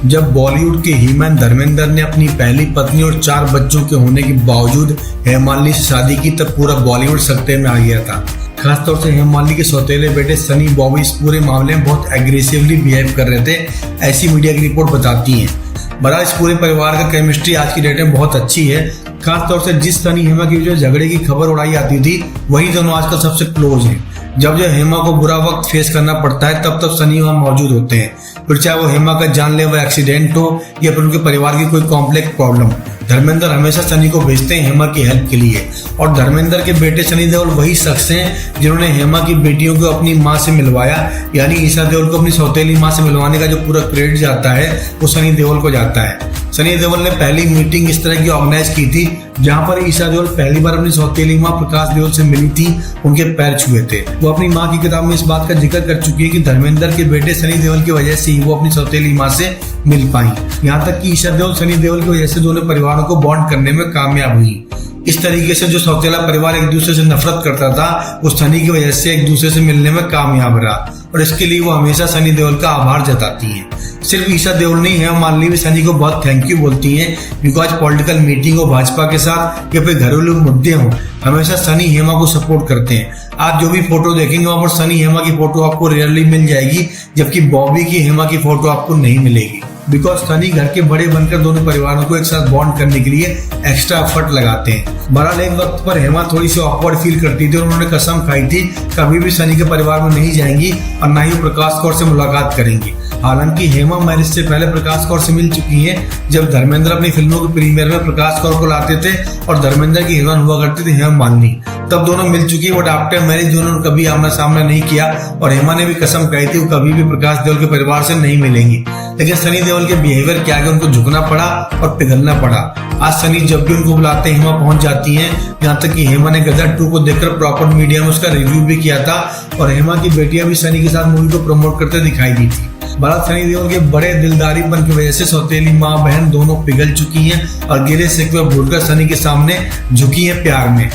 जब बॉलीवुड के हीमैन धर्मेंद्र ने अपनी पहली पत्नी और 4 बच्चों के होने के बावजूद हेमा मालिनी से शादी की तब पूरा बॉलीवुड सकते में आ गया था। खासतौर से हेमा मालिनी के सौतेले बेटे सनी बॉबी इस पूरे मामले में बहुत एग्रेसिवली बिहेव कर रहे थे, ऐसी मीडिया की रिपोर्ट बताती है। बहरहाल इस पूरे परिवार का केमिस्ट्री आज की डेट में बहुत अच्छी है। खासतौर से जिस सनी हेमा की जो झगड़े की खबर उड़ाई आती थी वही दोनों आजकल सबसे क्लोज हैं। जब जो हेमा को बुरा वक्त फेस करना पड़ता है तब सनी वहां मौजूद होते हैं, फिर चाहे वो हेमा का जानलेवा एक्सीडेंट हो या फिर उनके परिवार की कोई कॉम्प्लेक्स प्रॉब्लम। धर्मेंद्र हमेशा सनी को भेजते हैं हेमा की हेल्प के लिए। और धर्मेंद्र के बेटे सनी देओल वही शख्स हैं जिन्होंने हेमा की बेटियों को अपनी मां से मिलवाया, यानी ईशा देओल को अपनी सौतेली मां से मिलवाने का जो पूरा क्रेडिट जाता है वो सनी देओल को जाता है। सनी देओल ने पहली मीटिंग इस तरह की ऑर्गेनाइज की थी जहां पर ईशा देओल पहली बार अपनी सौतेली मां प्रकाश देओल से मिली थी, उनके पैर छुए थे। वो अपनी मां की किताब में इस बात का जिक्र कर चुकी है कि धर्मेंद्र के बेटे सनी देओल की वजह से ही वो अपनी सौतेली मां से मिल पाई। यहाँ तक कि ईशा देओल सनी देओल की वजह से दोनों परिवारों को बॉन्ड करने में कामयाब हुई। इस तरीके से जो सौतेला परिवार एक दूसरे से नफरत करता था वो सनी की वजह से एक दूसरे से मिलने में कामयाब रहा और इसके लिए वो हमेशा सनी देओल का आभार जताती है। सिर्फ ईशा देओल नहीं, हेमा मालिनी भी सनी को बहुत थैंक यू बोलती हैं, बिकॉज पॉलिटिकल मीटिंग हो भाजपा के साथ या फिर घरेलू मुद्दे हो, हमेशा सनी हेमा को सपोर्ट करते हैं। आप जो भी फोटो देखेंगे वहां पर सनी हेमा की फोटो आपको रेयरली मिल जाएगी, जबकि बॉबी की हेमा की फोटो आपको नहीं मिलेगी, बिकॉज सनी घर के बड़े बनकर दोनों परिवारों को एक साथ बॉन्ड करने के लिए एक्स्ट्रा एफर्ट लगाते हैं। बहरहाल एक वक्त पर हेमा थोड़ी सी ऑकवर्ड फील करती थी और उन्होंने कसम खाई थी कभी भी सनी के परिवार में नहीं जाएंगी और ना ही वो प्रकाश कौर से मुलाकात करेंगी। हालांकि हेमा मैरिज से पहले प्रकाश कौर से मिल चुकी हैं। जब धर्मेंद्र अपनी फिल्मों के प्रीमियर में प्रकाश कौर को लाते थे और धर्मेंद्र की हीरोइन हुआ करती थी हेमा मालिनी, तब दोनों मिल चुकी है। बट आफ्टर मैरिज दोनों ने कभी आमना सामना नहीं किया और हेमा ने भी कसम खाई थी वो कभी भी प्रकाश देओल के परिवार से नहीं मिलेंगी। लेकिन सनी देओल के बिहेवियर के आगे उनको झुकना पड़ा और पिघलना पड़ा। आज सनी जब भी उनको बुलाते हैं हेमा पहुंच जाती हैं, यहाँ तक कि हेमा ने गदर 2 को देखकर प्रॉपर मीडिया में उसका रिव्यू भी किया था और हेमा की बेटियां भी सनी के साथ मूवी को प्रमोट करते दिखाई दी थी। बहरहाल सनी देओल के बड़े दिलदारीपन की वजह से सौतेली माँ बहन दोनों पिघल चुकी हैं और गिरे शिकवे भूलकर सनी के सामने झुकी हैं प्यार में।